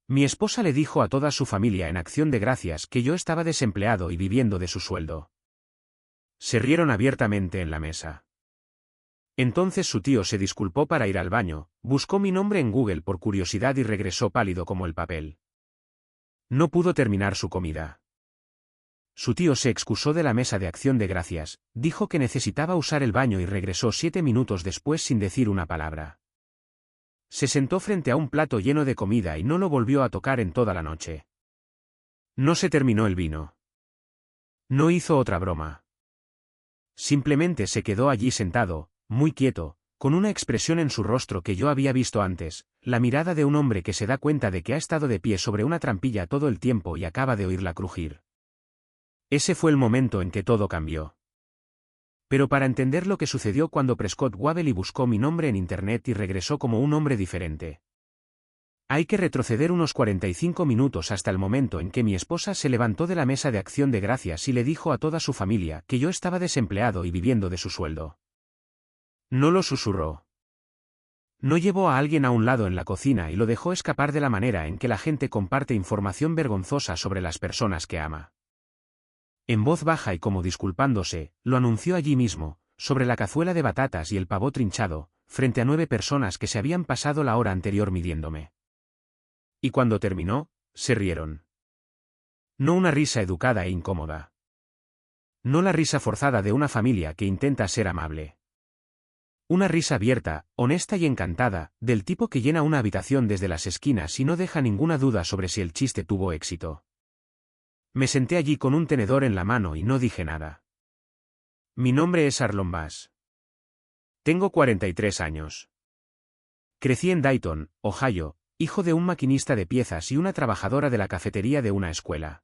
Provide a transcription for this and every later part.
Mi esposa le dijo a toda su familia en Acción de Gracias que yo estaba desempleado y viviendo de su sueldo. Se rieron abiertamente en la mesa. Entonces su tío se disculpó para ir al baño, buscó mi nombre en Google por curiosidad y regresó pálido como el papel. No pudo terminar su comida. Su tío se excusó de la mesa de Acción de Gracias, dijo que necesitaba usar el baño y regresó 7 minutos después sin decir una palabra. Se sentó frente a un plato lleno de comida y no lo volvió a tocar en toda la noche. No se terminó el vino. No hizo otra broma. Simplemente se quedó allí sentado, muy quieto, con una expresión en su rostro que yo había visto antes, la mirada de un hombre que se da cuenta de que ha estado de pie sobre una trampilla todo el tiempo y acaba de oírla crujir. Ese fue el momento en que todo cambió. Pero para entender lo que sucedió cuando Prescott Wabely buscó mi nombre en Internet y regresó como un hombre diferente, hay que retroceder unos 45 minutos hasta el momento en que mi esposa se levantó de la mesa de Acción de Gracias y le dijo a toda su familia que yo estaba desempleado y viviendo de su sueldo. No lo susurró. No llevó a alguien a un lado en la cocina y lo dejó escapar de la manera en que la gente comparte información vergonzosa sobre las personas que ama. En voz baja y como disculpándose, lo anunció allí mismo, sobre la cazuela de batatas y el pavo trinchado, frente a 9 personas que se habían pasado la hora anterior midiéndome. Y cuando terminó, se rieron. No una risa educada e incómoda. No la risa forzada de una familia que intenta ser amable. Una risa abierta, honesta y encantada, del tipo que llena una habitación desde las esquinas y no deja ninguna duda sobre si el chiste tuvo éxito. Me senté allí con un tenedor en la mano y no dije nada. Mi nombre es Arlon Bass. Tengo 43 años. Crecí en Dayton, Ohio, hijo de un maquinista de piezas y una trabajadora de la cafetería de una escuela.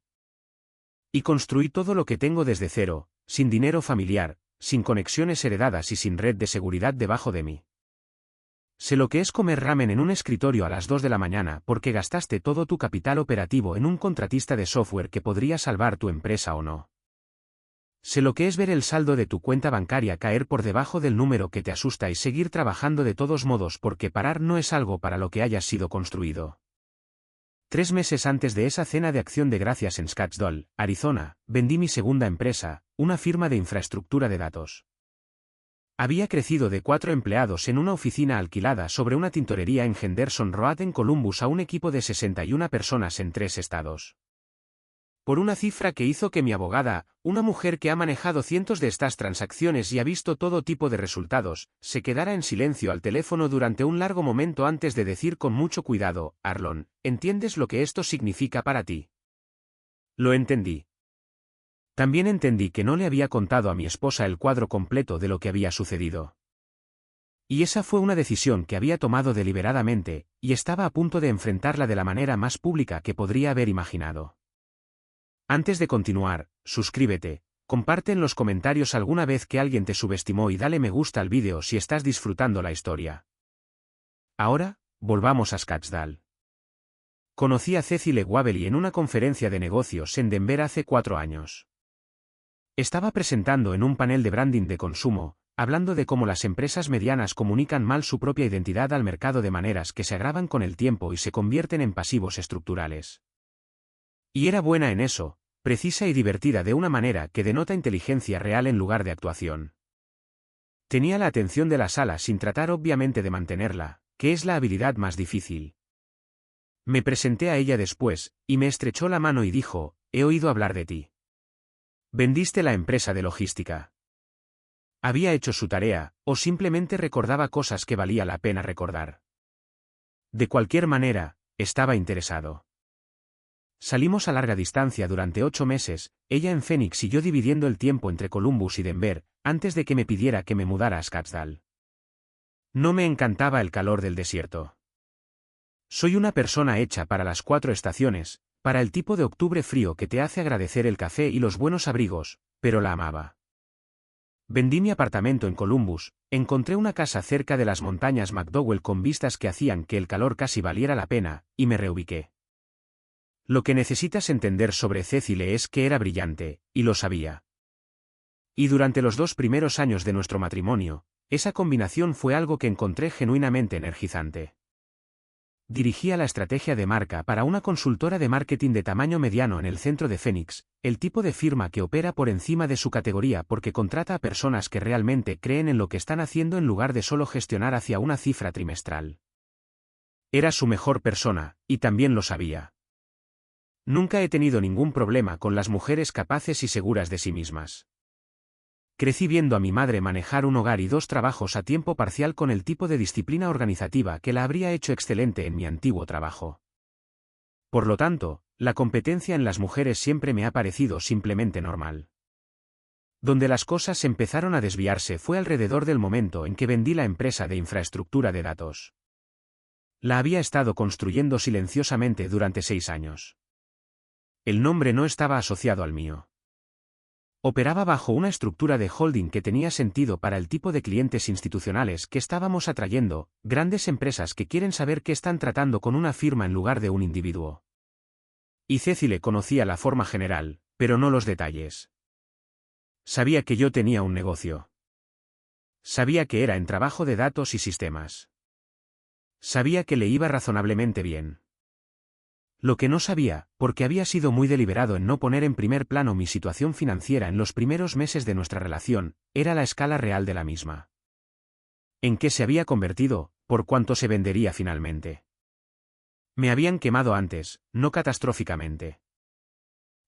Y construí todo lo que tengo desde cero, sin dinero familiar, sin conexiones heredadas y sin red de seguridad debajo de mí. Sé lo que es comer ramen en un escritorio a las 2 de la mañana porque gastaste todo tu capital operativo en un contratista de software que podría salvar tu empresa o no. Sé lo que es ver el saldo de tu cuenta bancaria caer por debajo del número que te asusta y seguir trabajando de todos modos porque parar no es algo para lo que hayas sido construido. 3 meses antes de esa cena de Acción de Gracias en Scottsdale, Arizona, vendí mi segunda empresa, una firma de infraestructura de datos. Había crecido de 4 empleados en una oficina alquilada sobre una tintorería en Henderson Road en Columbus a un equipo de 61 personas en 3 estados. Por una cifra que hizo que mi abogada, una mujer que ha manejado cientos de estas transacciones y ha visto todo tipo de resultados, se quedara en silencio al teléfono durante un largo momento antes de decir con mucho cuidado, Arlon, ¿entiendes lo que esto significa para ti? Lo entendí. También entendí que no le había contado a mi esposa el cuadro completo de lo que había sucedido. Y esa fue una decisión que había tomado deliberadamente, y estaba a punto de enfrentarla de la manera más pública que podría haber imaginado. Antes de continuar, suscríbete, comparte en los comentarios alguna vez que alguien te subestimó y dale me gusta al vídeo si estás disfrutando la historia. Ahora, volvamos a Scottsdale. Conocí a Cecile Wabely en una conferencia de negocios en Denver hace 4 años. Estaba presentando en un panel de branding de consumo, hablando de cómo las empresas medianas comunican mal su propia identidad al mercado de maneras que se agravan con el tiempo y se convierten en pasivos estructurales. Y era buena en eso, precisa y divertida de una manera que denota inteligencia real en lugar de actuación. Tenía la atención de la sala sin tratar obviamente de mantenerla, que es la habilidad más difícil. Me presenté a ella después, y me estrechó la mano y dijo, he oído hablar de ti. Vendiste la empresa de logística. ¿Había hecho su tarea, o simplemente recordaba cosas que valía la pena recordar? De cualquier manera, estaba interesado. Salimos a larga distancia durante 8 meses, ella en Phoenix y yo dividiendo el tiempo entre Columbus y Denver, antes de que me pidiera que me mudara a Scottsdale. No me encantaba el calor del desierto. Soy una persona hecha para las 4 estaciones, para el tipo de octubre frío que te hace agradecer el café y los buenos abrigos, pero la amaba. Vendí mi apartamento en Columbus, encontré una casa cerca de las montañas McDowell con vistas que hacían que el calor casi valiera la pena, y me reubiqué. Lo que necesitas entender sobre Cecile es que era brillante, y lo sabía. Y durante los 2 primeros años de nuestro matrimonio, esa combinación fue algo que encontré genuinamente energizante. dirigía la estrategia de marca para una consultora de marketing de tamaño mediano en el centro de Phoenix, el tipo de firma que opera por encima de su categoría porque contrata a personas que realmente creen en lo que están haciendo en lugar de solo gestionar hacia una cifra trimestral. Era su mejor persona, y también lo sabía. Nunca he tenido ningún problema con las mujeres capaces y seguras de sí mismas. Crecí viendo a mi madre manejar un hogar y 2 trabajos a tiempo parcial con el tipo de disciplina organizativa que la habría hecho excelente en mi antiguo trabajo. Por lo tanto, la competencia en las mujeres siempre me ha parecido simplemente normal. Donde las cosas empezaron a desviarse fue alrededor del momento en que vendí la empresa de infraestructura de datos. La había estado construyendo silenciosamente durante 6 años. El nombre no estaba asociado al mío. Operaba bajo una estructura de holding que tenía sentido para el tipo de clientes institucionales que estábamos atrayendo, grandes empresas que quieren saber qué están tratando con una firma en lugar de un individuo. Y Cecile conocía la forma general, pero no los detalles. Sabía que yo tenía un negocio. Sabía que era en trabajo de datos y sistemas. Sabía que le iba razonablemente bien. Lo que no sabía, porque había sido muy deliberado en no poner en primer plano mi situación financiera en los primeros meses de nuestra relación, era la escala real de la misma. ¿En qué se había convertido, por cuánto se vendería finalmente? Me habían quemado antes, no catastróficamente.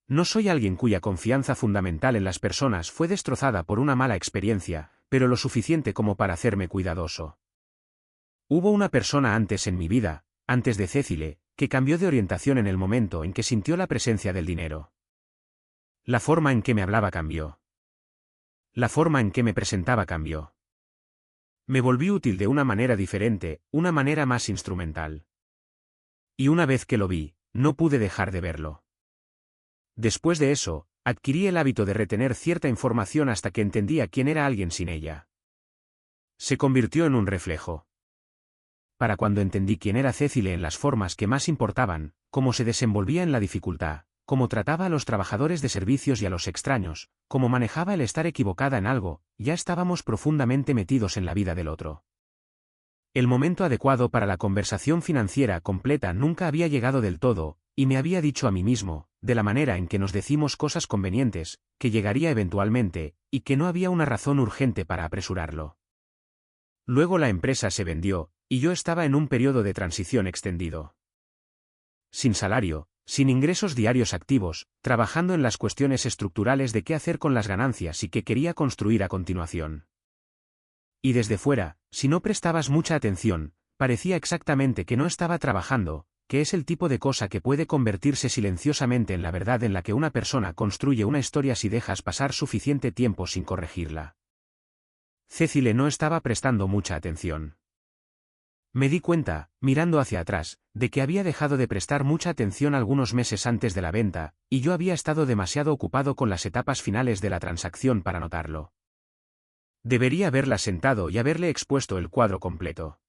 No soy alguien cuya confianza fundamental en las personas fue destrozada por una mala experiencia, pero lo suficiente como para hacerme cuidadoso. Hubo una persona antes en mi vida, antes de Cecile, que cambió de orientación en el momento en que sintió la presencia del dinero. La forma en que me hablaba cambió. La forma en que me presentaba cambió. Me volví útil de una manera diferente, una manera más instrumental. Y una vez que lo vi, no pude dejar de verlo. Después de eso, adquirí el hábito de retener cierta información hasta que entendía quién era alguien sin ella. Se convirtió en un reflejo. Para cuando entendí quién era Cecile en las formas que más importaban, cómo se desenvolvía en la dificultad, cómo trataba a los trabajadores de servicios y a los extraños, cómo manejaba el estar equivocada en algo, ya estábamos profundamente metidos en la vida del otro. El momento adecuado para la conversación financiera completa nunca había llegado del todo, y me había dicho a mí mismo, de la manera en que nos decimos cosas convenientes, que llegaría eventualmente, y que no había una razón urgente para apresurarlo. Luego la empresa se vendió, y yo estaba en un periodo de transición extendido. Sin salario, sin ingresos diarios activos, trabajando en las cuestiones estructurales de qué hacer con las ganancias y qué quería construir a continuación. Y desde fuera, si no prestabas mucha atención, parecía exactamente que no estaba trabajando, que es el tipo de cosa que puede convertirse silenciosamente en la verdad en la que una persona construye una historia si dejas pasar suficiente tiempo sin corregirla. Cecile no estaba prestando mucha atención. Me di cuenta, mirando hacia atrás, de que había dejado de prestar mucha atención algunos meses antes de la venta, y yo había estado demasiado ocupado con las etapas finales de la transacción para notarlo. Debería haberla sentado y haberle expuesto el cuadro completo.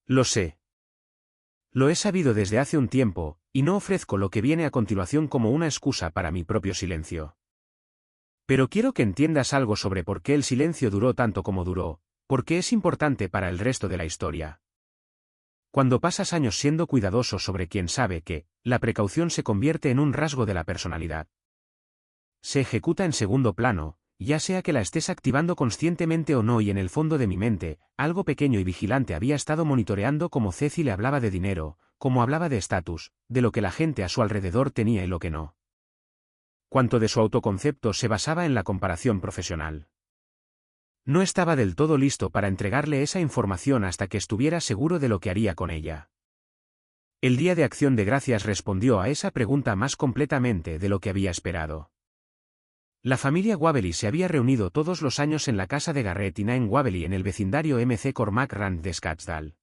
Lo sé. Lo he sabido desde hace un tiempo, y no ofrezco lo que viene a continuación como una excusa para mi propio silencio. Pero quiero que entiendas algo sobre por qué el silencio duró tanto como duró, porque es importante para el resto de la historia. Cuando pasas años siendo cuidadoso sobre quien sabe que, la precaución se convierte en un rasgo de la personalidad. Se ejecuta en segundo plano, ya sea que la estés activando conscientemente o no, y en el fondo de mi mente, algo pequeño y vigilante había estado monitoreando cómo Cecile hablaba de dinero, cómo hablaba de estatus, de lo que la gente a su alrededor tenía y lo que no. Cuánto de su autoconcepto se basaba en la comparación profesional. No estaba del todo listo para entregarle esa información hasta que estuviera seguro de lo que haría con ella. El Día de Acción de Gracias respondió a esa pregunta más completamente de lo que había esperado. La familia Waverly se había reunido todos los años en la casa de Garrett y Nain Waverly en el vecindario MC Cormac Rand de Scottsdale.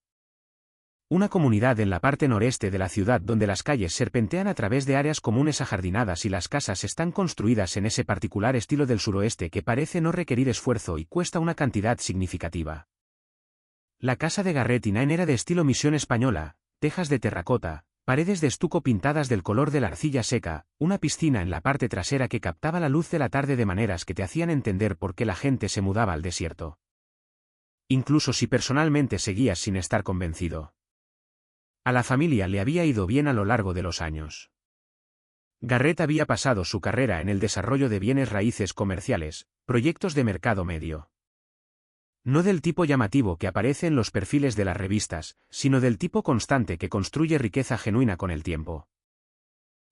Una comunidad en la parte noreste de la ciudad donde las calles serpentean a través de áreas comunes ajardinadas y las casas están construidas en ese particular estilo del suroeste que parece no requerir esfuerzo y cuesta una cantidad significativa. La casa de Garrett y Nain era de estilo misión española, tejas de terracota, paredes de estuco pintadas del color de la arcilla seca, una piscina en la parte trasera que captaba la luz de la tarde de maneras que te hacían entender por qué la gente se mudaba al desierto. Incluso si personalmente seguías sin estar convencido. A la familia le había ido bien a lo largo de los años. Garrett había pasado su carrera en el desarrollo de bienes raíces comerciales, proyectos de mercado medio. No del tipo llamativo que aparece en los perfiles de las revistas, sino del tipo constante que construye riqueza genuina con el tiempo.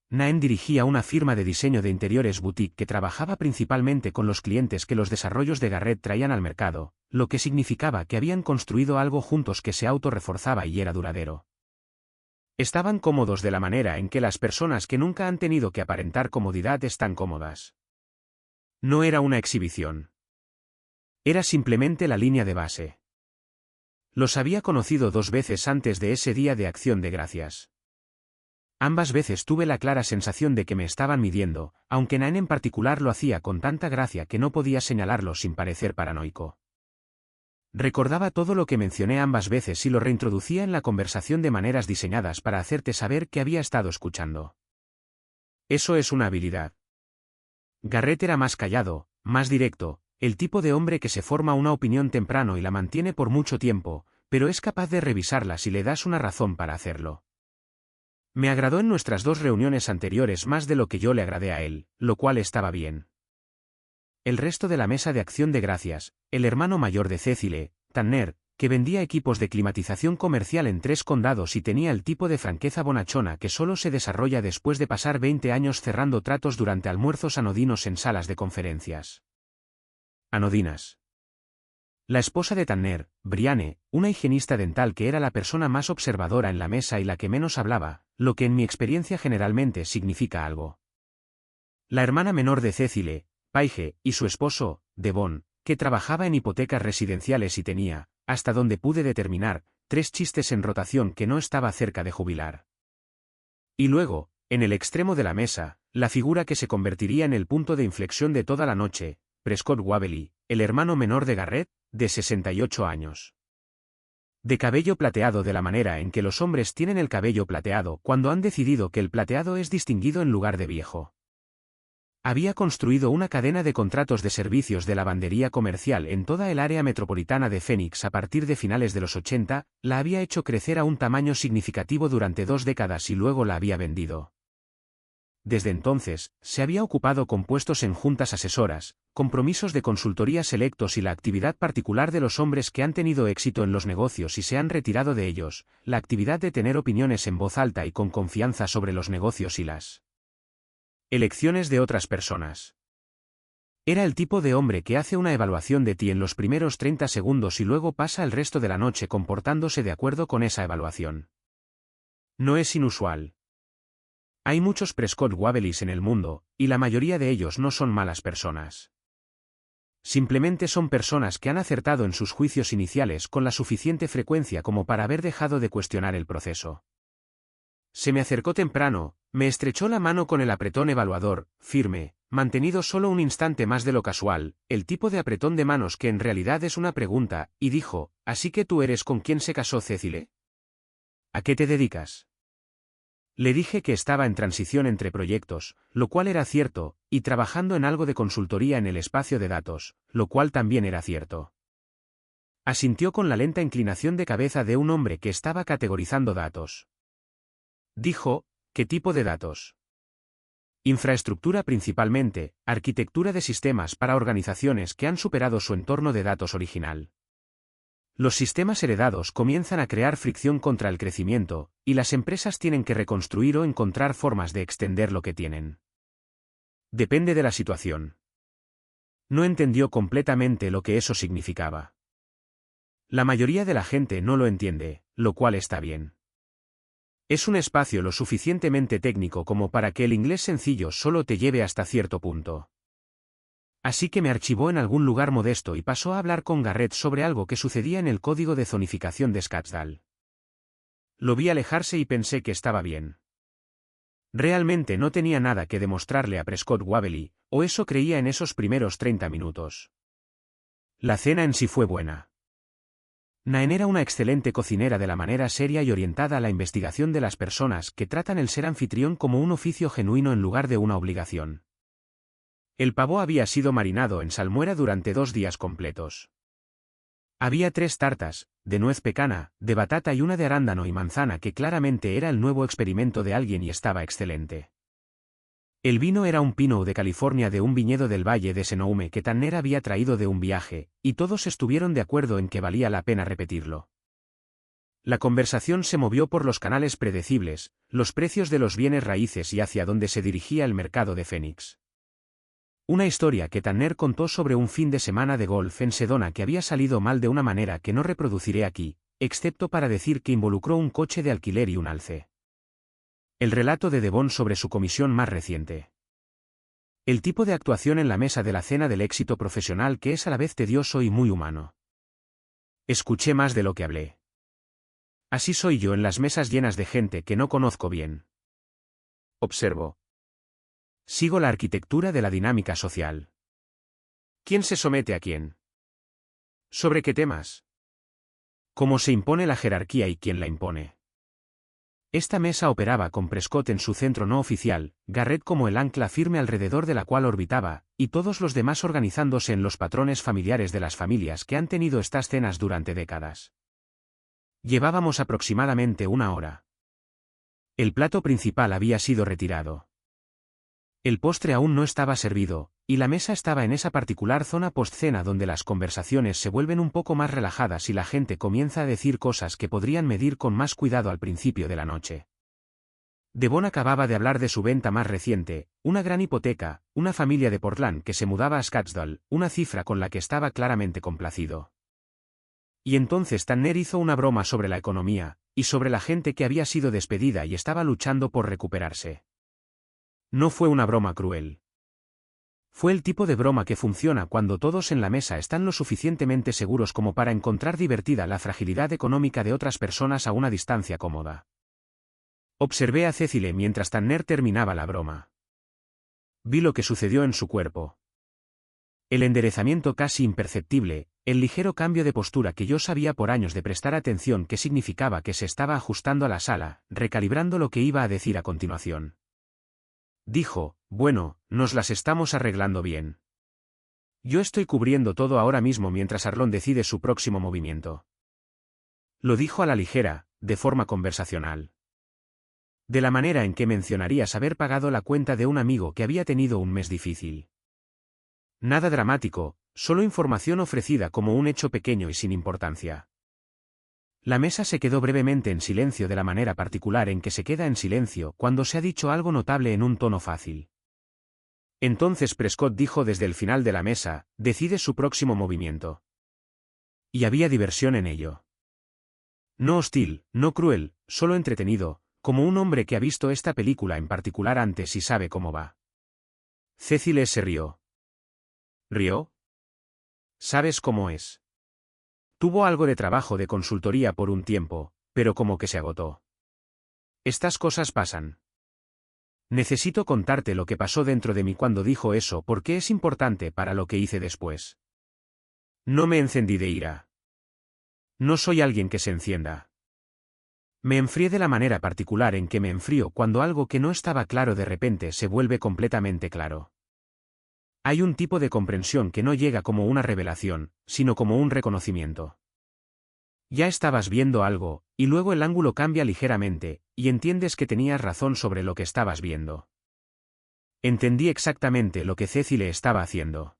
Naen dirigía una firma de diseño de interiores boutique que trabajaba principalmente con los clientes que los desarrollos de Garrett traían al mercado, lo que significaba que habían construido algo juntos que se autorreforzaba y era duradero. Estaban cómodos de la manera en que las personas que nunca han tenido que aparentar comodidad están cómodas. No era una exhibición. Era simplemente la línea de base. Los había conocido 2 veces antes de ese día de Acción de Gracias. Ambas veces tuve la clara sensación de que me estaban midiendo, aunque Naen en particular lo hacía con tanta gracia que no podía señalarlo sin parecer paranoico. Recordaba todo lo que mencioné ambas veces y lo reintroducía en la conversación de maneras diseñadas para hacerte saber que había estado escuchando. Eso es una habilidad. Garrett era más callado, más directo, el tipo de hombre que se forma una opinión temprano y la mantiene por mucho tiempo, pero es capaz de revisarla si le das una razón para hacerlo. Me agradó en nuestras 2 reuniones anteriores más de lo que yo le agradé a él, lo cual estaba bien. El resto de la mesa de Acción de Gracias, el hermano mayor de Cecile, Tanner, que vendía equipos de climatización comercial en 3 condados y tenía el tipo de franqueza bonachona que solo se desarrolla después de pasar 20 años cerrando tratos durante almuerzos anodinos en salas de conferencias. Anodinas. La esposa de Tanner, Brianne, una higienista dental que era la persona más observadora en la mesa y la que menos hablaba, lo que en mi experiencia generalmente significa algo. La hermana menor de Cecile, Paige, y su esposo, Devon, que trabajaba en hipotecas residenciales y tenía, hasta donde pude determinar, 3 chistes en rotación que no estaba cerca de jubilar. Y luego, en el extremo de la mesa, la figura que se convertiría en el punto de inflexión de toda la noche, Prescott Wavely, el hermano menor de Garrett, de 68 años. De cabello plateado de la manera en que los hombres tienen el cabello plateado cuando han decidido que el plateado es distinguido en lugar de viejo. Había construido una cadena de contratos de servicios de lavandería comercial en toda el área metropolitana de Phoenix a partir de finales de los 80, la había hecho crecer a un tamaño significativo durante 2 décadas y luego la había vendido. Desde entonces, se había ocupado con puestos en juntas asesoras, compromisos de consultoría selectos y la actividad particular de los hombres que han tenido éxito en los negocios y se han retirado de ellos, la actividad de tener opiniones en voz alta y con confianza sobre los negocios y las elecciones de otras personas. Era el tipo de hombre que hace una evaluación de ti en los primeros 30 segundos y luego pasa el resto de la noche comportándose de acuerdo con esa evaluación. No es inusual. Hay muchos Prescott Wavelys en el mundo, y la mayoría de ellos no son malas personas. Simplemente son personas que han acertado en sus juicios iniciales con la suficiente frecuencia como para haber dejado de cuestionar el proceso. Se me acercó temprano, me estrechó la mano con el apretón evaluador, firme, mantenido solo un instante más de lo casual, el tipo de apretón de manos que en realidad es una pregunta, y dijo, ¿así que tú eres con quien se casó Cecile? ¿A qué te dedicas? Le dije que estaba en transición entre proyectos, lo cual era cierto, y trabajando en algo de consultoría en el espacio de datos, lo cual también era cierto. Asintió con la lenta inclinación de cabeza de un hombre que estaba categorizando datos. Dijo, ¿qué tipo de datos? Infraestructura principalmente, arquitectura de sistemas para organizaciones que han superado su entorno de datos original. Los sistemas heredados comienzan a crear fricción contra el crecimiento, y las empresas tienen que reconstruir o encontrar formas de extender lo que tienen. Depende de la situación. No entendió completamente lo que eso significaba. La mayoría de la gente no lo entiende, lo cual está bien. Es un espacio lo suficientemente técnico como para que el inglés sencillo solo te lleve hasta cierto punto. Así que me archivó en algún lugar modesto y pasó a hablar con Garrett sobre algo que sucedía en el código de zonificación de Scottsdale. Lo vi alejarse y pensé que estaba bien. Realmente no tenía nada que demostrarle a Prescott Wavely, o eso creía en esos primeros 30 minutos. La cena en sí fue buena. Naen era una excelente cocinera de la manera seria y orientada a la investigación de las personas que tratan el ser anfitrión como un oficio genuino en lugar de una obligación. El pavo había sido marinado en salmuera durante 2 días completos. Había 3 tartas, de nuez pecana, de batata y una de arándano y manzana que claramente era el nuevo experimento de alguien y estaba excelente. El vino era un Pinot de California de un viñedo del Valle de Sonoma que Tanner había traído de un viaje, y todos estuvieron de acuerdo en que valía la pena repetirlo. La conversación se movió por los canales predecibles, los precios de los bienes raíces y hacia dónde se dirigía el mercado de Phoenix. Una historia que Tanner contó sobre un fin de semana de golf en Sedona que había salido mal de una manera que no reproduciré aquí, excepto para decir que involucró un coche de alquiler y un alce. El relato de Devon sobre su comisión más reciente. El tipo de actuación en la mesa de la cena del éxito profesional que es a la vez tedioso y muy humano. Escuché más de lo que hablé. Así soy yo en las mesas llenas de gente que no conozco bien. Observo. Sigo la arquitectura de la dinámica social. ¿Quién se somete a quién? ¿Sobre qué temas? ¿Cómo se impone la jerarquía y quién la impone? Esta mesa operaba con Prescott en su centro no oficial, Garrett como el ancla firme alrededor de la cual orbitaba, y todos los demás organizándose en los patrones familiares de las familias que han tenido estas cenas durante décadas. Llevábamos aproximadamente 1 hora. El plato principal había sido retirado. El postre aún no estaba servido, y la mesa estaba en esa particular zona postcena donde las conversaciones se vuelven un poco más relajadas y la gente comienza a decir cosas que podrían medir con más cuidado al principio de la noche. Devon acababa de hablar de su venta más reciente, una gran hipoteca, una familia de Portland que se mudaba a Scottsdale, una cifra con la que estaba claramente complacido. Y entonces Tanner hizo una broma sobre la economía, y sobre la gente que había sido despedida y estaba luchando por recuperarse. No fue una broma cruel. Fue el tipo de broma que funciona cuando todos en la mesa están lo suficientemente seguros como para encontrar divertida la fragilidad económica de otras personas a una distancia cómoda. Observé a Cecile mientras Tanner terminaba la broma. Vi lo que sucedió en su cuerpo. El enderezamiento casi imperceptible, el ligero cambio de postura que yo sabía por años de prestar atención que significaba que se estaba ajustando a la sala, recalibrando lo que iba a decir a continuación. Dijo, bueno, nos las estamos arreglando bien. Yo estoy cubriendo todo ahora mismo mientras Arlon decide su próximo movimiento. Lo dijo a la ligera, de forma conversacional. De la manera en que mencionarías haber pagado la cuenta de un amigo que había tenido un mes difícil. Nada dramático, solo información ofrecida como un hecho pequeño y sin importancia. La mesa se quedó brevemente en silencio de la manera particular en que se queda en silencio cuando se ha dicho algo notable en un tono fácil. Entonces Prescott dijo desde el final de la mesa, decide su próximo movimiento. Y había diversión en ello. No hostil, no cruel, solo entretenido, como un hombre que ha visto esta película en particular antes y sabe cómo va. Cecile se rió. ¿Rió? ¿Sabes cómo es? Tuvo algo de trabajo de consultoría por un tiempo, pero como que se agotó. Estas cosas pasan. Necesito contarte lo que pasó dentro de mí cuando dijo eso porque es importante para lo que hice después. No me encendí de ira. No soy alguien que se encienda. Me enfrié de la manera particular en que me enfrío cuando algo que no estaba claro de repente se vuelve completamente claro. Hay un tipo de comprensión que no llega como una revelación, sino como un reconocimiento. Ya estabas viendo algo, y luego el ángulo cambia ligeramente, y entiendes que tenías razón sobre lo que estabas viendo. Entendí exactamente lo que Cecile estaba haciendo.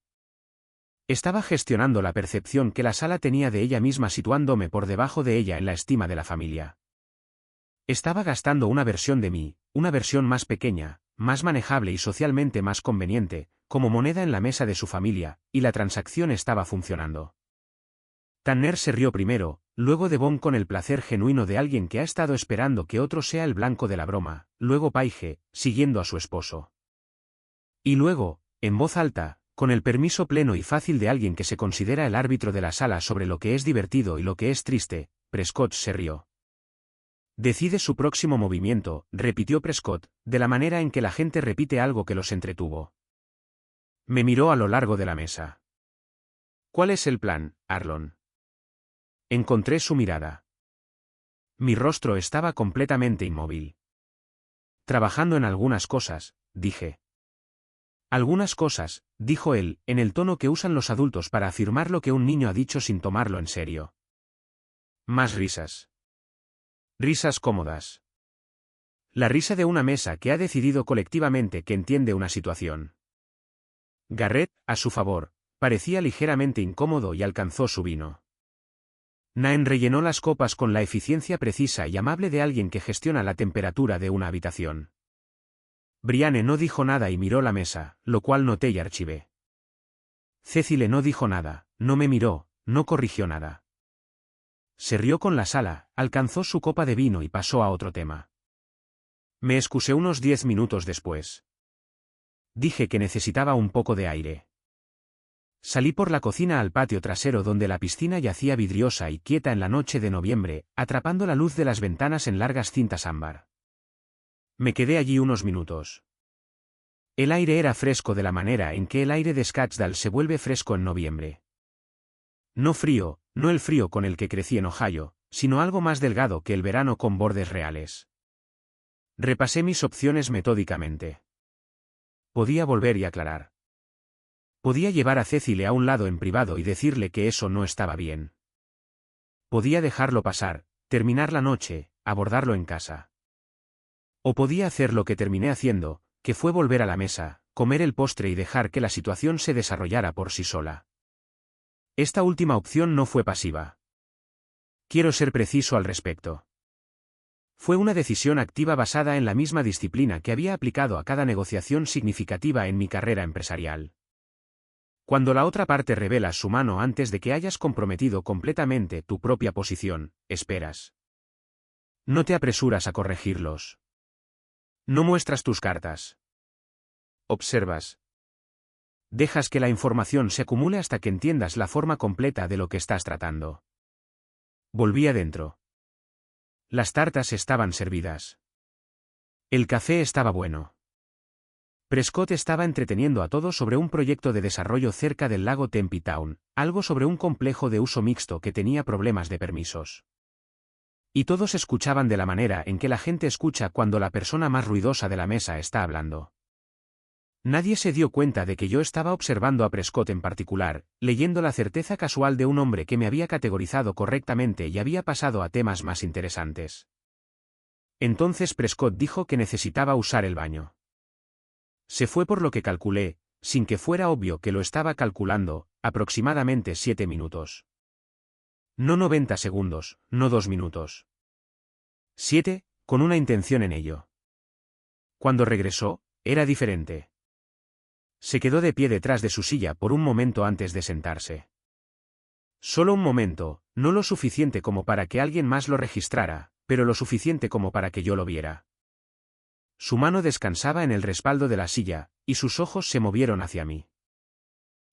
Estaba gestionando la percepción que la sala tenía de ella misma situándome por debajo de ella en la estima de la familia. Estaba gastando una versión de mí, una versión más pequeña, más manejable y socialmente más conveniente, como moneda en la mesa de su familia, y la transacción estaba funcionando. Tanner se rió primero, luego Devon con el placer genuino de alguien que ha estado esperando que otro sea el blanco de la broma, luego Paige, siguiendo a su esposo. Y luego, en voz alta, con el permiso pleno y fácil de alguien que se considera el árbitro de la sala sobre lo que es divertido y lo que es triste, Prescott se rió. Decide su próximo movimiento, repitió Prescott, de la manera en que la gente repite algo que los entretuvo. Me miró a lo largo de la mesa. ¿Cuál es el plan, Arlon? Encontré su mirada. Mi rostro estaba completamente inmóvil. Trabajando en algunas cosas, dije. Algunas cosas, dijo él, en el tono que usan los adultos para afirmar lo que un niño ha dicho sin tomarlo en serio. Más risas. Risas cómodas. La risa de una mesa que ha decidido colectivamente que entiende una situación. Garrett, a su favor, parecía ligeramente incómodo y alcanzó su vino. Naen rellenó las copas con la eficiencia precisa y amable de alguien que gestiona la temperatura de una habitación. Brianne no dijo nada y miró la mesa, lo cual noté y archivé. Cecile no dijo nada, no me miró, no corrigió nada. Se rió con la sala, alcanzó su copa de vino y pasó a otro tema. Me excusé unos 10 minutos después. Dije que necesitaba un poco de aire. Salí por la cocina al patio trasero donde la piscina yacía vidriosa y quieta en la noche de noviembre, atrapando la luz de las ventanas en largas cintas ámbar. Me quedé allí unos minutos. El aire era fresco de la manera en que el aire de Scottsdale se vuelve fresco en noviembre. No frío, no el frío con el que crecí en Ohio, sino algo más delgado que el verano con bordes reales. Repasé mis opciones metódicamente. Podía volver y aclarar. Podía llevar a Cecile a un lado en privado y decirle que eso no estaba bien. Podía dejarlo pasar, terminar la noche, abordarlo en casa. O podía hacer lo que terminé haciendo, que fue volver a la mesa, comer el postre y dejar que la situación se desarrollara por sí sola. Esta última opción no fue pasiva. Quiero ser preciso al respecto. Fue una decisión activa basada en la misma disciplina que había aplicado a cada negociación significativa en mi carrera empresarial. Cuando la otra parte revela su mano antes de que hayas comprometido completamente tu propia posición, esperas. No te apresuras a corregirlos. No muestras tus cartas. Observas. Dejas que la información se acumule hasta que entiendas la forma completa de lo que estás tratando. Volví adentro. Las tartas estaban servidas. El café estaba bueno. Prescott estaba entreteniendo a todos sobre un proyecto de desarrollo cerca del lago Tempe Town, algo sobre un complejo de uso mixto que tenía problemas de permisos. Y todos escuchaban de la manera en que la gente escucha cuando la persona más ruidosa de la mesa está hablando. Nadie se dio cuenta de que yo estaba observando a Prescott en particular, leyendo la certeza casual de un hombre que me había categorizado correctamente y había pasado a temas más interesantes. Entonces Prescott dijo que necesitaba usar el baño. Se fue por lo que calculé, sin que fuera obvio que lo estaba calculando, aproximadamente 7 minutos. No 90 segundos, no 2 minutos. 7, con una intención en ello. Cuando regresó, era diferente. Se quedó de pie detrás de su silla por un momento antes de sentarse. Solo un momento, no lo suficiente como para que alguien más lo registrara, pero lo suficiente como para que yo lo viera. Su mano descansaba en el respaldo de la silla, y sus ojos se movieron hacia mí.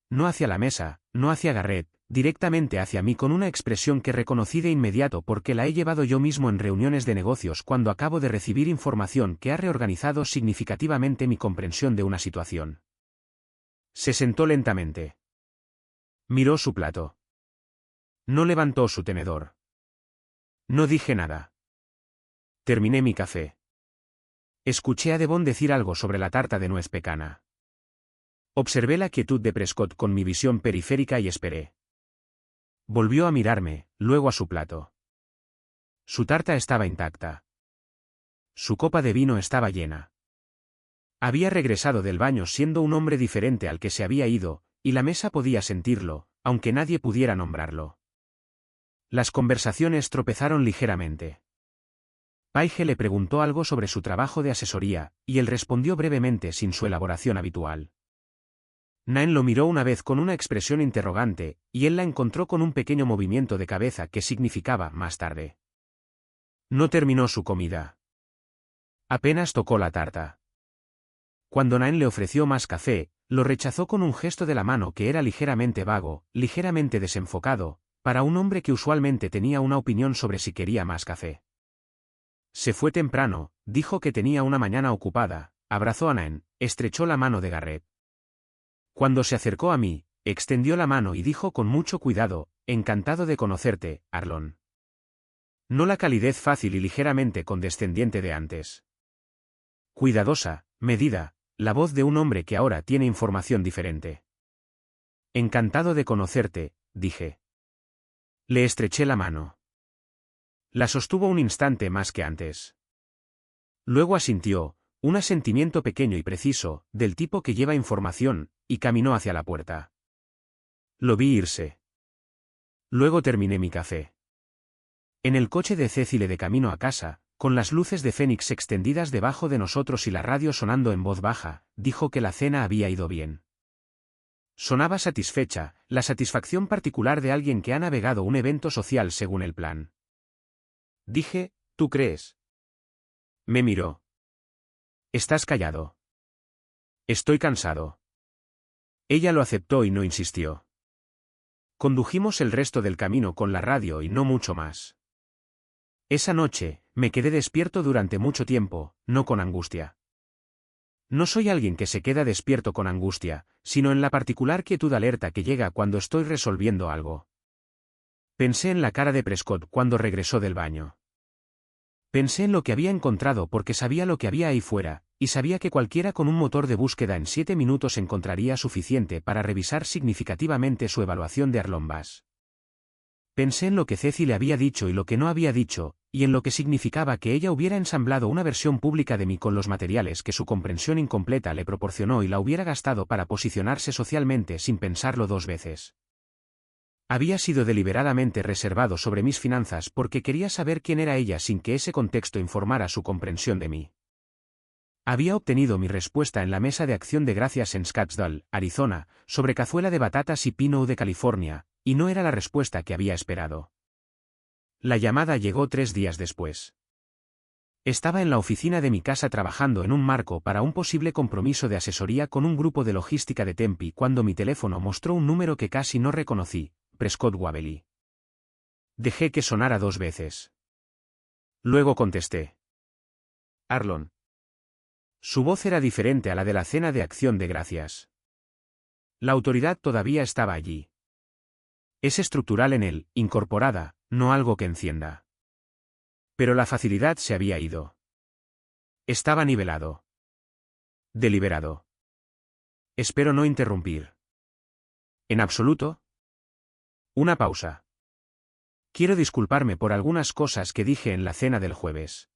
No hacia la mesa, no hacia Garrett, directamente hacia mí con una expresión que reconocí de inmediato porque la he llevado yo mismo en reuniones de negocios cuando acabo de recibir información que ha reorganizado significativamente mi comprensión de una situación. Se sentó lentamente. Miró su plato. No levantó su tenedor. No dije nada. Terminé mi café. Escuché a Devon decir algo sobre la tarta de nuez pecana. Observé la quietud de Prescott con mi visión periférica y esperé. Volvió a mirarme, luego a su plato. Su tarta estaba intacta. Su copa de vino estaba llena. Había regresado del baño siendo un hombre diferente al que se había ido, y la mesa podía sentirlo, aunque nadie pudiera nombrarlo. Las conversaciones tropezaron ligeramente. Paige le preguntó algo sobre su trabajo de asesoría, y él respondió brevemente sin su elaboración habitual. Naen lo miró una vez con una expresión interrogante, y él la encontró con un pequeño movimiento de cabeza que significaba más tarde. No terminó su comida. Apenas tocó la tarta. Cuando Naen le ofreció más café, lo rechazó con un gesto de la mano que era ligeramente vago, ligeramente desenfocado, para un hombre que usualmente tenía una opinión sobre si quería más café. Se fue temprano, dijo que tenía una mañana ocupada, abrazó a Naen, estrechó la mano de Garrett. Cuando se acercó a mí, extendió la mano y dijo con mucho cuidado, encantado de conocerte, Arlon. No la calidez fácil y ligeramente condescendiente de antes. Cuidadosa, medida, la voz de un hombre que ahora tiene información diferente. Encantado de conocerte, dije. Le estreché la mano. La sostuvo un instante más que antes. Luego asintió, un asentimiento pequeño y preciso, del tipo que lleva información, y caminó hacia la puerta. Lo vi irse. Luego terminé mi café. En el coche de Cecile de camino a casa, con las luces de Fénix extendidas debajo de nosotros y la radio sonando en voz baja, dijo que la cena había ido bien. Sonaba satisfecha, la satisfacción particular de alguien que ha navegado un evento social según el plan. Dije, ¿tú crees? Me miró. Estás callado. Estoy cansado. Ella lo aceptó y no insistió. Condujimos el resto del camino con la radio y no mucho más. Esa noche, me quedé despierto durante mucho tiempo, no con angustia. No soy alguien que se queda despierto con angustia, sino en la particular quietud alerta que llega cuando estoy resolviendo algo. Pensé en la cara de Prescott cuando regresó del baño. Pensé en lo que había encontrado porque sabía lo que había ahí fuera, y sabía que cualquiera con un motor de búsqueda en 7 minutos encontraría suficiente para revisar significativamente su evaluación de Arlon Bass. Pensé en lo que Ceci le había dicho y lo que no había dicho, y en lo que significaba que ella hubiera ensamblado una versión pública de mí con los materiales que su comprensión incompleta le proporcionó y la hubiera gastado para posicionarse socialmente sin pensarlo 2 veces. Había sido deliberadamente reservado sobre mis finanzas porque quería saber quién era ella sin que ese contexto informara su comprensión de mí. Había obtenido mi respuesta en la mesa de acción de gracias en Scottsdale, Arizona, sobre cazuela de batatas y pino de California, y no era la respuesta que había esperado. La llamada llegó 3 días después. Estaba en la oficina de mi casa trabajando en un marco para un posible compromiso de asesoría con un grupo de logística de Tempe cuando mi teléfono mostró un número que casi no reconocí, Prescott Wabely. Dejé que sonara 2 veces. Luego contesté. Arlon. Su voz era diferente a la de la cena de acción de gracias. La autoridad todavía estaba allí. Es estructural en él, incorporada, no algo que encienda. Pero la facilidad se había ido. Estaba nivelado. Deliberado. Espero no interrumpir. En absoluto. Una pausa. Quiero disculparme por algunas cosas que dije en la cena del jueves.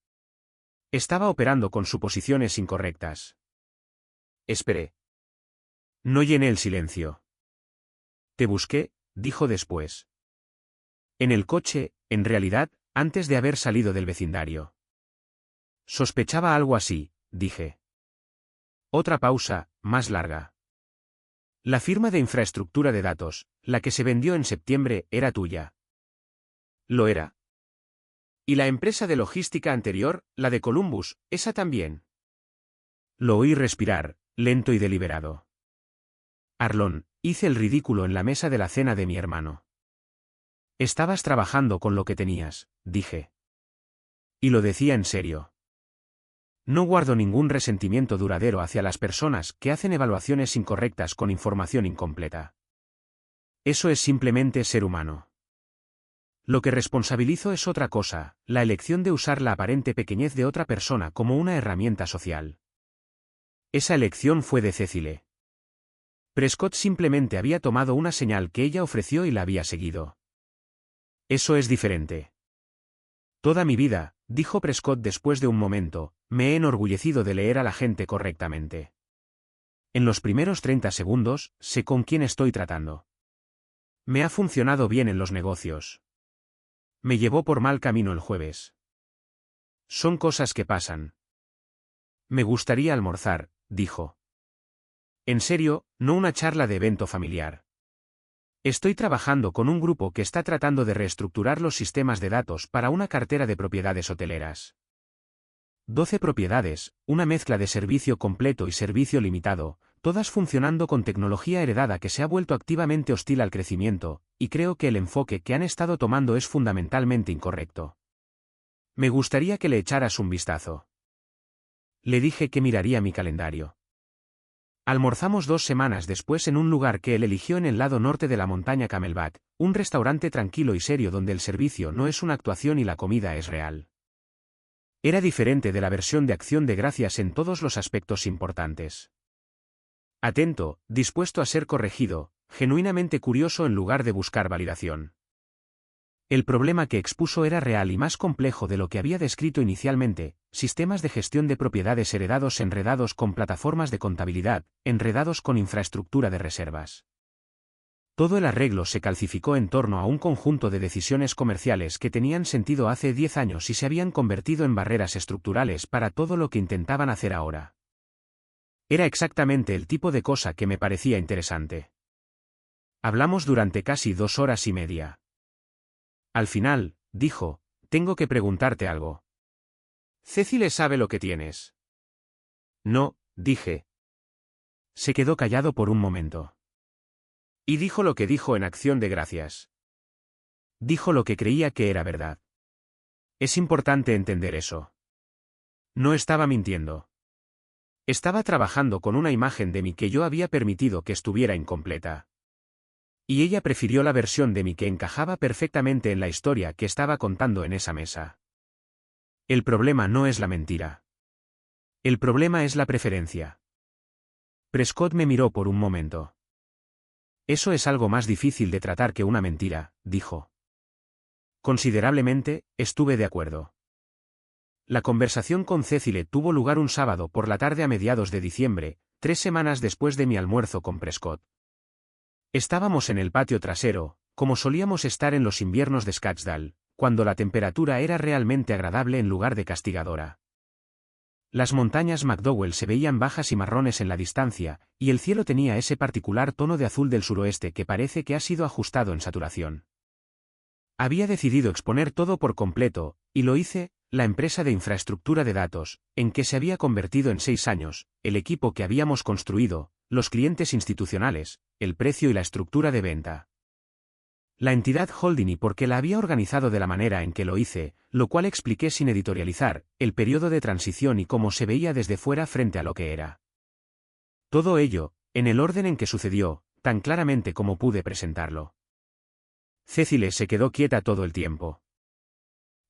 Estaba operando con suposiciones incorrectas. Esperé. No llené el silencio. Te busqué, dijo después. En el coche, en realidad, antes de haber salido del vecindario. Sospechaba algo así, dije. Otra pausa, más larga. La firma de infraestructura de datos, la que se vendió en septiembre, era tuya. Lo era. Y la empresa de logística anterior, la de Columbus, esa también. Lo oí respirar, lento y deliberado. Arlon, hice el ridículo en la mesa de la cena de mi hermano. Estabas trabajando con lo que tenías, dije. Y lo decía en serio. No guardo ningún resentimiento duradero hacia las personas que hacen evaluaciones incorrectas con información incompleta. Eso es simplemente ser humano. Lo que responsabilizo es otra cosa, la elección de usar la aparente pequeñez de otra persona como una herramienta social. Esa elección fue de Cecile. Prescott simplemente había tomado una señal que ella ofreció y la había seguido. Eso es diferente. Toda mi vida, dijo Prescott después de un momento, me he enorgullecido de leer a la gente correctamente. En los primeros 30 segundos, sé con quién estoy tratando. Me ha funcionado bien en los negocios. Me llevó por mal camino el jueves. Son cosas que pasan. Me gustaría almorzar, dijo. En serio, no una charla de evento familiar. Estoy trabajando con un grupo que está tratando de reestructurar los sistemas de datos para una cartera de propiedades hoteleras. 12 propiedades, una mezcla de servicio completo y servicio limitado, todas funcionando con tecnología heredada que se ha vuelto activamente hostil al crecimiento, y creo que el enfoque que han estado tomando es fundamentalmente incorrecto. Me gustaría que le echaras un vistazo. Le dije que miraría mi calendario. Almorzamos 2 semanas después en un lugar que él eligió en el lado norte de la montaña Camelback, un restaurante tranquilo y serio donde el servicio no es una actuación y la comida es real. Era diferente de la versión de Acción de Gracias en todos los aspectos importantes. Atento, dispuesto a ser corregido, genuinamente curioso en lugar de buscar validación. El problema que expuso era real y más complejo de lo que había descrito inicialmente: sistemas de gestión de propiedades heredados enredados con plataformas de contabilidad, enredados con infraestructura de reservas. Todo el arreglo se calcificó en torno a un conjunto de decisiones comerciales que tenían sentido hace 10 años y se habían convertido en barreras estructurales para todo lo que intentaban hacer ahora. Era exactamente el tipo de cosa que me parecía interesante. Hablamos durante casi 2 horas y media. Al final, dijo, tengo que preguntarte algo. Cecile sabe lo que tienes. No, dije. Se quedó callado por un momento. Y dijo lo que dijo en Acción de Gracias. Dijo lo que creía que era verdad. Es importante entender eso. No estaba mintiendo. Estaba trabajando con una imagen de mí que yo había permitido que estuviera incompleta. Y ella prefirió la versión de mí que encajaba perfectamente en la historia que estaba contando en esa mesa. El problema no es la mentira. El problema es la preferencia. Prescott me miró por un momento. Eso es algo más difícil de tratar que una mentira, dijo. Considerablemente, estuve de acuerdo. La conversación con Cecile tuvo lugar un sábado por la tarde a mediados de diciembre, 3 semanas después de mi almuerzo con Prescott. Estábamos en el patio trasero, como solíamos estar en los inviernos de Scottsdale, cuando la temperatura era realmente agradable en lugar de castigadora. Las montañas McDowell se veían bajas y marrones en la distancia, y el cielo tenía ese particular tono de azul del suroeste que parece que ha sido ajustado en saturación. Había decidido exponer todo por completo, y lo hice: la empresa de infraestructura de datos, en que se había convertido en 6 años, el equipo que habíamos construido, los clientes institucionales, el precio y la estructura de venta. La entidad holding y por qué la había organizado de la manera en que lo hice, lo cual expliqué sin editorializar, el periodo de transición y cómo se veía desde fuera frente a lo que era. Todo ello, en el orden en que sucedió, tan claramente como pude presentarlo. Cecile se quedó quieta todo el tiempo.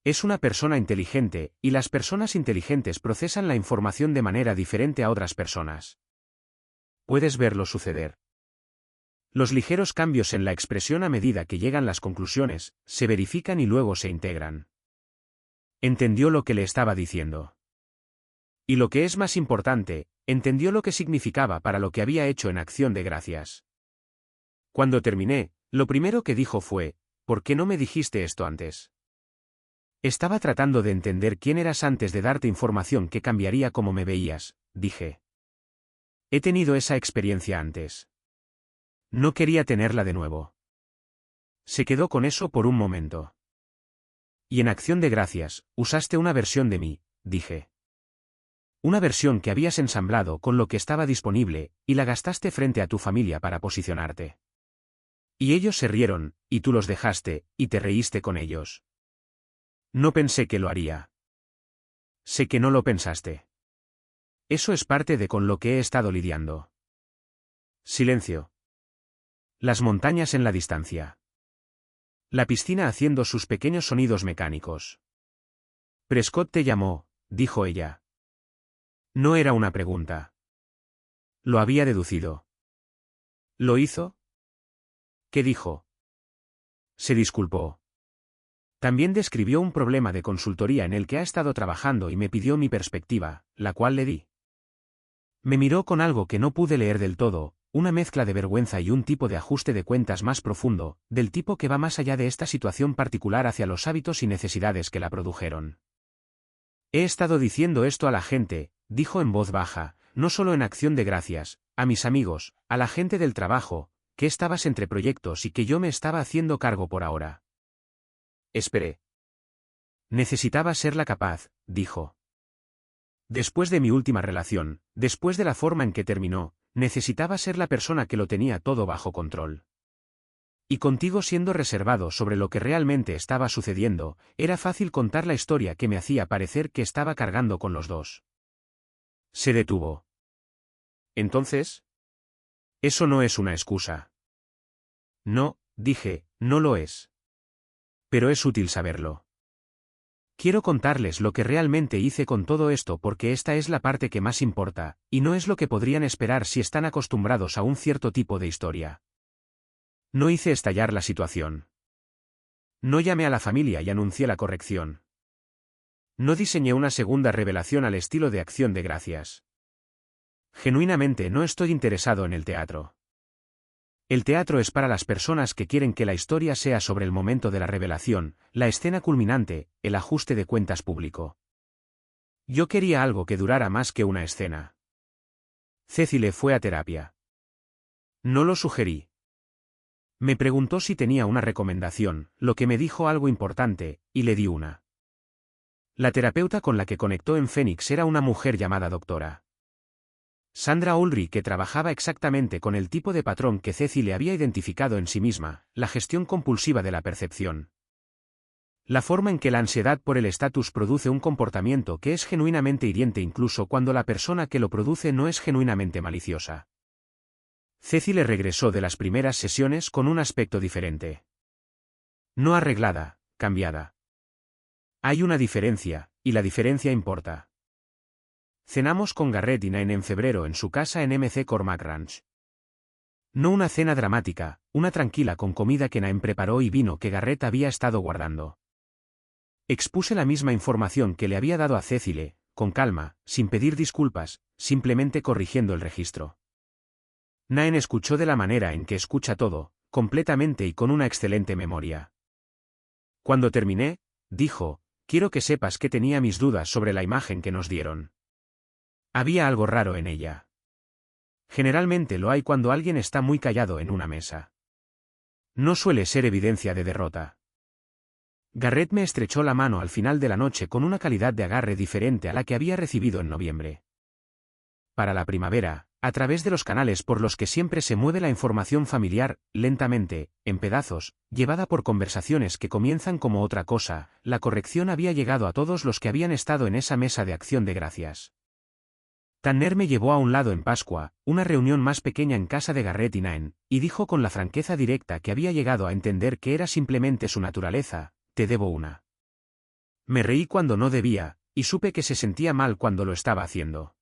Es una persona inteligente, y las personas inteligentes procesan la información de manera diferente a otras personas. Puedes verlo suceder. Los ligeros cambios en la expresión a medida que llegan las conclusiones, se verifican y luego se integran. Entendió lo que le estaba diciendo. Y lo que es más importante, entendió lo que significaba para lo que había hecho en Acción de Gracias. Cuando terminé, lo primero que dijo fue: ¿por qué no me dijiste esto antes? Estaba tratando de entender quién eras antes de darte información que cambiaría cómo me veías, dije. He tenido esa experiencia antes. No quería tenerla de nuevo. Se quedó con eso por un momento. Y en Acción de Gracias, usaste una versión de mí, dije. Una versión que habías ensamblado con lo que estaba disponible, y la gastaste frente a tu familia para posicionarte. Y ellos se rieron, y tú los dejaste, y te reíste con ellos. No pensé que lo haría. Sé que no lo pensaste. Eso es parte de con lo que he estado lidiando. Silencio. Las montañas en la distancia. La piscina haciendo sus pequeños sonidos mecánicos. Prescott te llamó, dijo ella. No era una pregunta. Lo había deducido. ¿Lo hizo? ¿Qué dijo? Se disculpó. También describió un problema de consultoría en el que ha estado trabajando y me pidió mi perspectiva, la cual le di. Me miró con algo que no pude leer del todo, una mezcla de vergüenza y un tipo de ajuste de cuentas más profundo, del tipo que va más allá de esta situación particular hacia los hábitos y necesidades que la produjeron. He estado diciendo esto a la gente, dijo en voz baja, no solo en Acción de Gracias, a mis amigos, a la gente del trabajo, que estabas entre proyectos y que yo me estaba haciendo cargo por ahora. Esperé. Necesitaba serla capaz, dijo. Después de mi última relación, después de la forma en que terminó, necesitaba ser la persona que lo tenía todo bajo control. Y contigo siendo reservado sobre lo que realmente estaba sucediendo, era fácil contar la historia que me hacía parecer que estaba cargando con los dos. Se detuvo. Entonces, eso no es una excusa. No, dije, no lo es. Pero es útil saberlo. Quiero contarles lo que realmente hice con todo esto porque esta es la parte que más importa, y no es lo que podrían esperar si están acostumbrados a un cierto tipo de historia. No hice estallar la situación. No llamé a la familia y anuncié la corrección. No diseñé una segunda revelación al estilo de Acción de Gracias. Genuinamente no estoy interesado en el teatro. El teatro es para las personas que quieren que la historia sea sobre el momento de la revelación, la escena culminante, el ajuste de cuentas público. Yo quería algo que durara más que una escena. Cecile fue a terapia. No lo sugerí. Me preguntó si tenía una recomendación, lo que me dijo algo importante, y le di una. La terapeuta con la que conectó en Phoenix era una mujer llamada Dra. Sandra Ulrich, que trabajaba exactamente con el tipo de patrón que Cecile había identificado en sí misma, la gestión compulsiva de la percepción. La forma en que la ansiedad por el estatus produce un comportamiento que es genuinamente hiriente incluso cuando la persona que lo produce no es genuinamente maliciosa. Cecile regresó de las primeras sesiones con un aspecto diferente. No arreglada, cambiada. Hay una diferencia, y la diferencia importa. Cenamos con Garrett y Nain en febrero en su casa en MC Cormac Ranch. No una cena dramática, una tranquila con comida que Nain preparó y vino que Garrett había estado guardando. Expuse la misma información que le había dado a Cecile, con calma, sin pedir disculpas, simplemente corrigiendo el registro. Nain escuchó de la manera en que escucha todo, completamente y con una excelente memoria. Cuando terminé, dijo, quiero que sepas que tenía mis dudas sobre la imagen que nos dieron. Había algo raro en ella. Generalmente lo hay cuando alguien está muy callado en una mesa. No suele ser evidencia de derrota. Garrett me estrechó la mano al final de la noche con una calidad de agarre diferente a la que había recibido en noviembre. Para la primavera, a través de los canales por los que siempre se mueve la información familiar, lentamente, en pedazos, llevada por conversaciones que comienzan como otra cosa, la corrección había llegado a todos los que habían estado en esa mesa de Acción de Gracias. Tanner me llevó a un lado en Pascua, una reunión más pequeña en casa de Garrett y Nain, y dijo con la franqueza directa que había llegado a entender que era simplemente su naturaleza, te debo una. Me reí cuando no debía, y supe que se sentía mal cuando lo estaba haciendo.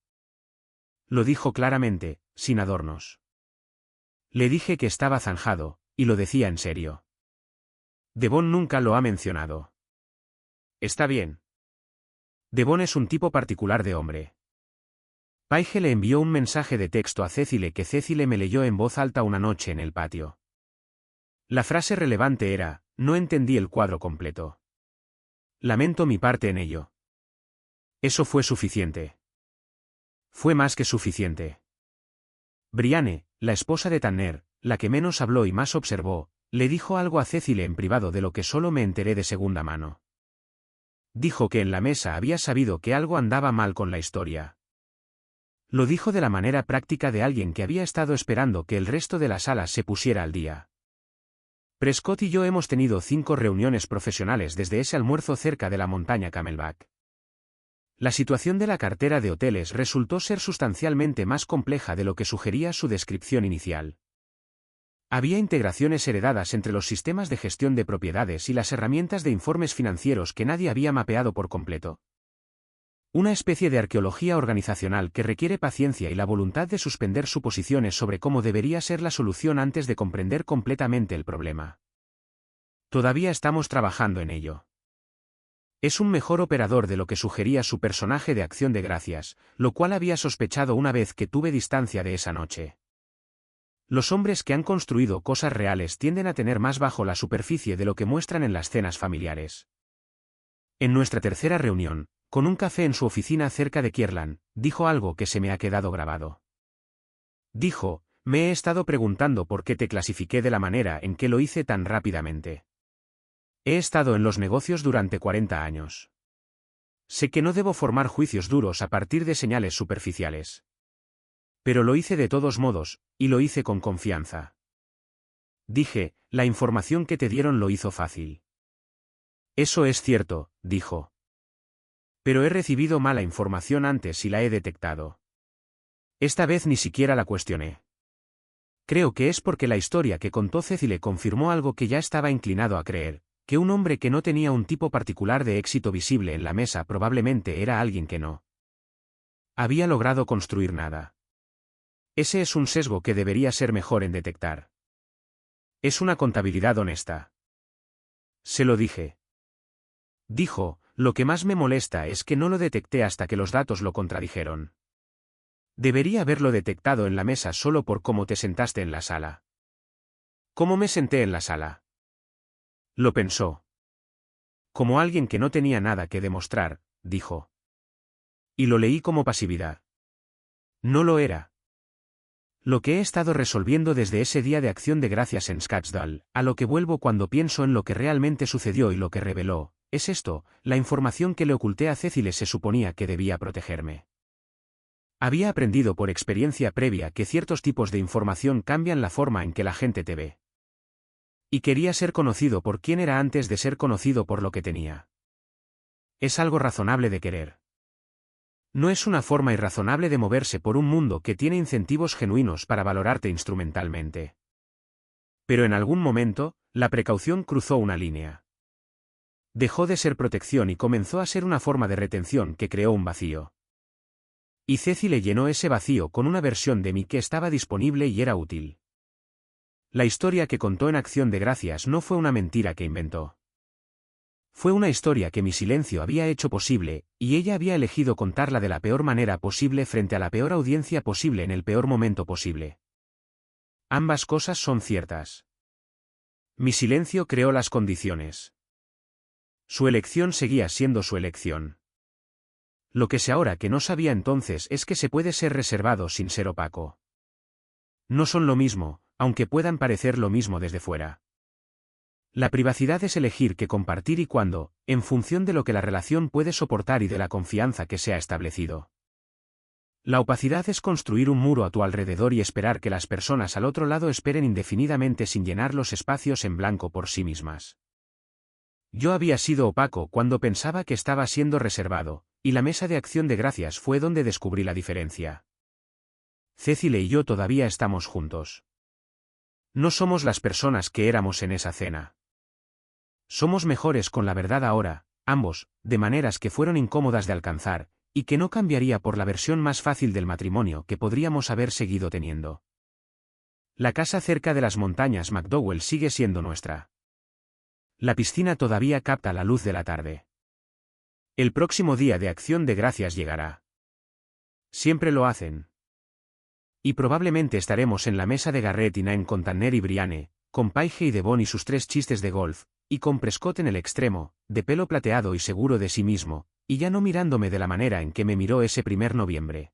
Lo dijo claramente, sin adornos. Le dije que estaba zanjado, y lo decía en serio. Devon nunca lo ha mencionado. Está bien. Devon es un tipo particular de hombre. Paige le envió un mensaje de texto a Cecile que Cecile me leyó en voz alta una noche en el patio. La frase relevante era, no entendí el cuadro completo. Lamento mi parte en ello. Eso fue suficiente. Fue más que suficiente. Brianne, la esposa de Tanner, la que menos habló y más observó, le dijo algo a Cecile en privado de lo que solo me enteré de segunda mano. Dijo que en la mesa había sabido que algo andaba mal con la historia. Lo dijo de la manera práctica de alguien que había estado esperando que el resto de la sala se pusiera al día. Prescott y yo hemos tenido 5 reuniones profesionales desde ese almuerzo cerca de la montaña Camelback. La situación de la cartera de hoteles resultó ser sustancialmente más compleja de lo que sugería su descripción inicial. Había integraciones heredadas entre los sistemas de gestión de propiedades y las herramientas de informes financieros que nadie había mapeado por completo. Una especie de arqueología organizacional que requiere paciencia y la voluntad de suspender suposiciones sobre cómo debería ser la solución antes de comprender completamente el problema. Todavía estamos trabajando en ello. Es un mejor operador de lo que sugería su personaje de Acción de Gracias, lo cual había sospechado una vez que tuve distancia de esa noche. Los hombres que han construido cosas reales tienden a tener más bajo la superficie de lo que muestran en las cenas familiares. En nuestra tercera reunión, con un café en su oficina cerca de Kierland, dijo algo que se me ha quedado grabado. Dijo, me he estado preguntando por qué te clasifiqué de la manera en que lo hice tan rápidamente. He estado en los negocios durante 40 años. Sé que no debo formar juicios duros a partir de señales superficiales. Pero lo hice de todos modos, y lo hice con confianza. Dije, la información que te dieron lo hizo fácil. Eso es cierto, dijo. Pero he recibido mala información antes y la he detectado. Esta vez ni siquiera la cuestioné. Creo que es porque la historia que contó Cecile confirmó algo que ya estaba inclinado a creer, que un hombre que no tenía un tipo particular de éxito visible en la mesa probablemente era alguien que no había logrado construir nada. Ese es un sesgo que debería ser mejor en detectar. Es una contabilidad honesta. Se lo dije. Dijo, lo que más me molesta es que no lo detecté hasta que los datos lo contradijeron. Debería haberlo detectado en la mesa solo por cómo te sentaste en la sala. ¿Cómo me senté en la sala? Lo pensó. Como alguien que no tenía nada que demostrar, dijo. Y lo leí como pasividad. No lo era. Lo que he estado resolviendo desde ese día de acción de gracias en Scottsdale, a lo que vuelvo cuando pienso en lo que realmente sucedió y lo que reveló, es esto: la información que le oculté a Cecile se suponía que debía protegerme. Había aprendido por experiencia previa que ciertos tipos de información cambian la forma en que la gente te ve. Y quería ser conocido por quien era antes de ser conocido por lo que tenía. Es algo razonable de querer. No es una forma irrazonable de moverse por un mundo que tiene incentivos genuinos para valorarte instrumentalmente. Pero en algún momento, la precaución cruzó una línea. Dejó de ser protección y comenzó a ser una forma de retención que creó un vacío. Y Cecile llenó ese vacío con una versión de mí que estaba disponible y era útil. La historia que contó en Acción de Gracias no fue una mentira que inventó. Fue una historia que mi silencio había hecho posible, y ella había elegido contarla de la peor manera posible frente a la peor audiencia posible en el peor momento posible. Ambas cosas son ciertas. Mi silencio creó las condiciones. Su elección seguía siendo su elección. Lo que sé ahora que no sabía entonces es que se puede ser reservado sin ser opaco. No son lo mismo, aunque puedan parecer lo mismo desde fuera. La privacidad es elegir qué compartir y cuándo, en función de lo que la relación puede soportar y de la confianza que se ha establecido. La opacidad es construir un muro a tu alrededor y esperar que las personas al otro lado esperen indefinidamente sin llenar los espacios en blanco por sí mismas. Yo había sido opaco cuando pensaba que estaba siendo reservado, y la mesa de Acción de Gracias fue donde descubrí la diferencia. Cecile y yo todavía estamos juntos. No somos las personas que éramos en esa cena. Somos mejores con la verdad ahora, ambos, de maneras que fueron incómodas de alcanzar, y que no cambiaría por la versión más fácil del matrimonio que podríamos haber seguido teniendo. La casa cerca de las montañas McDowell sigue siendo nuestra. La piscina todavía capta la luz de la tarde. El próximo día de Acción de Gracias llegará. Siempre lo hacen. Y probablemente estaremos en la mesa de Garrett y Nain con Tanner y Brianne, con Paige y Devon y sus 3 chistes de golf, y con Prescott en el extremo, de pelo plateado y seguro de sí mismo, y ya no mirándome de la manera en que me miró ese primer noviembre.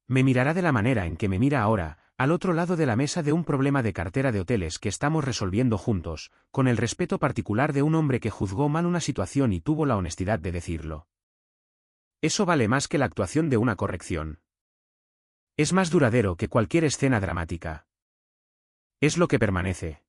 Me mirará de la manera en que me mira ahora, al otro lado de la mesa de un problema de cartera de hoteles que estamos resolviendo juntos, con el respeto particular de un hombre que juzgó mal una situación y tuvo la honestidad de decirlo. Eso vale más que la actuación de una corrección. Es más duradero que cualquier escena dramática. Es lo que permanece.